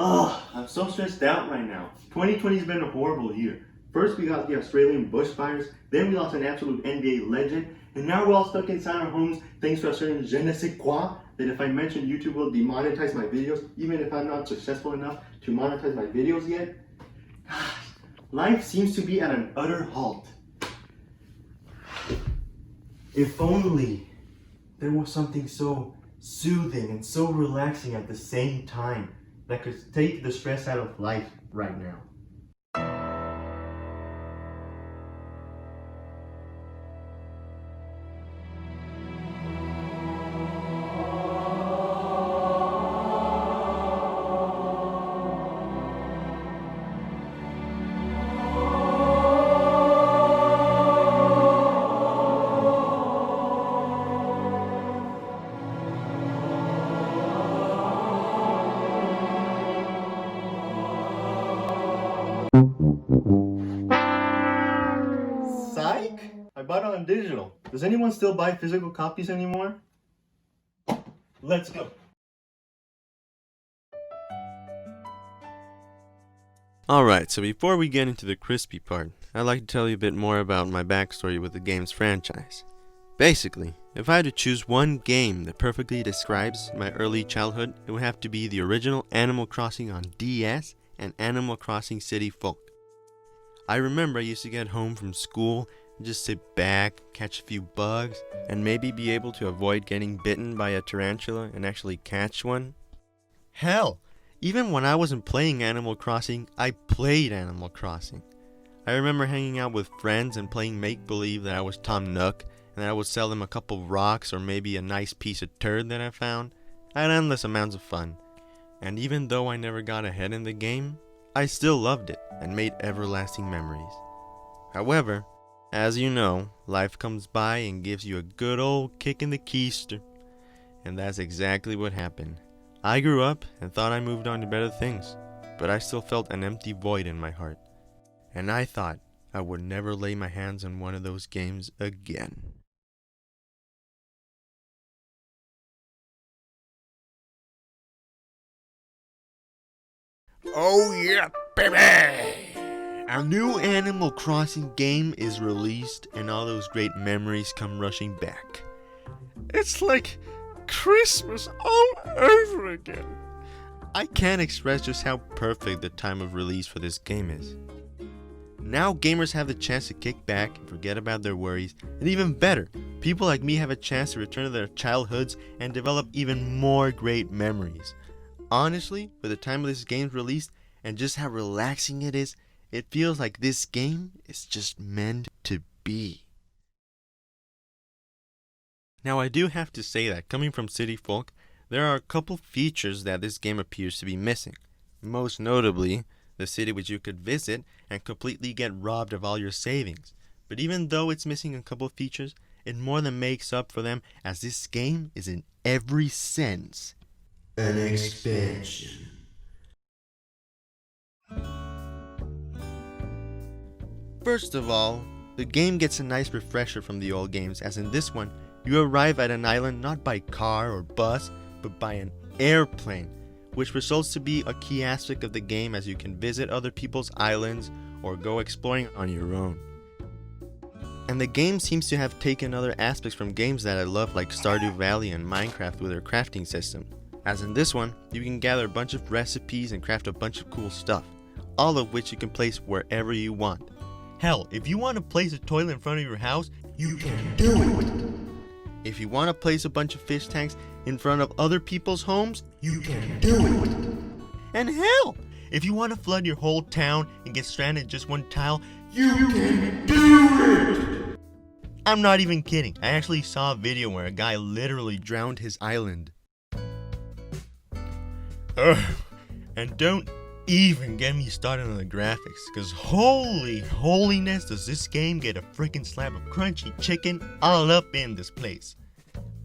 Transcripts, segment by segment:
I'm so stressed out right now. 2020's been a horrible year. First we got the Australian bushfires, then we lost an absolute NBA legend, and now we're all stuck inside our homes thanks to a certain je ne sais quoi that if I mention YouTube will demonetize my videos, even if I'm not successful enough to monetize my videos yet. Life seems to be at an utter halt. If only there was something so soothing and so relaxing at the same time that could take the stress out of life right now. Psych! I bought it on digital. Does anyone still buy physical copies anymore? Let's go. Alright, so before we get into the crispy part, I'd like to tell you a bit more about my backstory with the game's franchise. Basically, if I had to choose one game that perfectly describes my early childhood, it would have to be the original Animal Crossing on DS and Animal Crossing City Folk. I remember I used to get home from school and just sit back, catch a few bugs, and maybe be able to avoid getting bitten by a tarantula and actually catch one. Hell, even when I wasn't playing Animal Crossing, I played Animal Crossing. I remember hanging out with friends and playing make-believe that I was Tom Nook, and that I would sell them a couple rocks or maybe a nice piece of turd that I found. I had endless amounts of fun. And even though I never got ahead in the game, I still loved it and made everlasting memories. However, as you know, life comes by and gives you a good old kick in the keister. And that's exactly what happened. I grew up and thought I moved on to better things, but I still felt an empty void in my heart. And I thought I would never lay my hands on one of those games again. Oh yeah, baby! A new Animal Crossing game is released and all those great memories come rushing back. It's like Christmas all over again. I can't express just how perfect the time of release for this game is. Now gamers have the chance to kick back and forget about their worries, and even better, people like me have a chance to return to their childhoods and develop even more great memories. Honestly, for the time of this game's release and just how relaxing it is, it feels like this game is just meant to be. Now I do have to say that coming from City Folk, there are a couple features that this game appears to be missing. Most notably, the city which you could visit and completely get robbed of all your savings. But even though it's missing a couple features, it more than makes up for them, as this game is in every sense an expansion. First of all, the game gets a nice refresher from the old games, as in this one, you arrive at an island not by car or bus, but by an airplane, which results to be a key aspect of the game as you can visit other people's islands or go exploring on your own. And the game seems to have taken other aspects from games that I love, like Stardew Valley and Minecraft with their crafting system. As in this one, you can gather a bunch of recipes and craft a bunch of cool stuff, all of which you can place wherever you want. Hell, if you want to place a toilet in front of your house, you can do it! If you want to place a bunch of fish tanks in front of other people's homes, you can do it! And hell, if you want to flood your whole town and get stranded in just one tile, you can do it! I'm not even kidding. I actually saw a video where a guy literally drowned his island. And don't even get me started on the graphics, cause holy holiness does this game get a freaking slab of crunchy chicken all up in this place.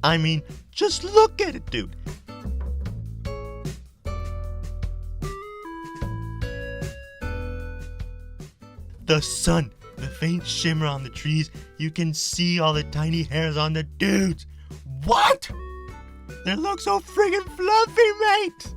I mean, just look at it, dude. The sun, the faint shimmer on the trees, you can see all the tiny hairs on the dudes. What? They look so friggin' fluffy, mate!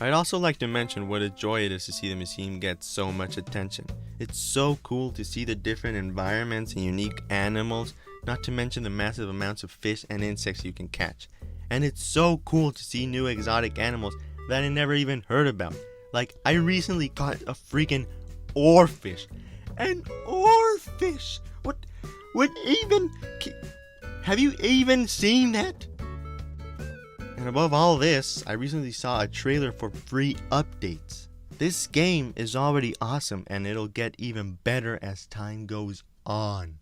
I'd also like to mention what a joy it is to see the museum get so much attention. It's so cool to see the different environments and unique animals, not to mention the massive amounts of fish and insects you can catch. And it's so cool to see new exotic animals that I never even heard about. Like, I recently caught a freaking oarfish. An oarfish! What even? Have you even seen that? And above all this, I recently saw a trailer for free updates. This game is already awesome and it'll get even better as time goes on.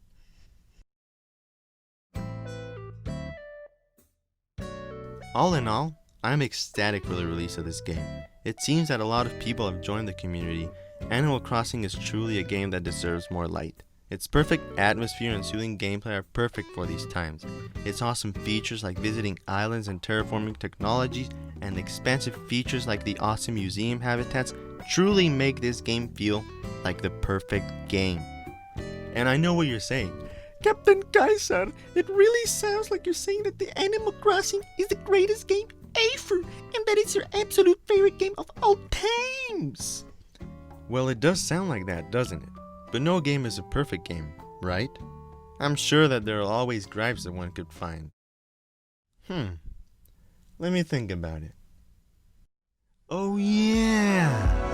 All in all, I'm ecstatic for the release of this game. It seems that a lot of people have joined the community. Animal Crossing is truly a game that deserves more light. Its perfect atmosphere and soothing gameplay are perfect for these times. Its awesome features like visiting islands and terraforming technologies and expansive features like the awesome museum habitats truly make this game feel like the perfect game. And I know what you're saying. Captain Kaiser, it really sounds like you're saying that the Animal Crossing is the greatest game ever and that it's your absolute favorite game of all times. Well, it does sound like that, doesn't it? But no game is a perfect game, right? I'm sure that there are always gripes that one could find. Let me think about it. Oh yeah!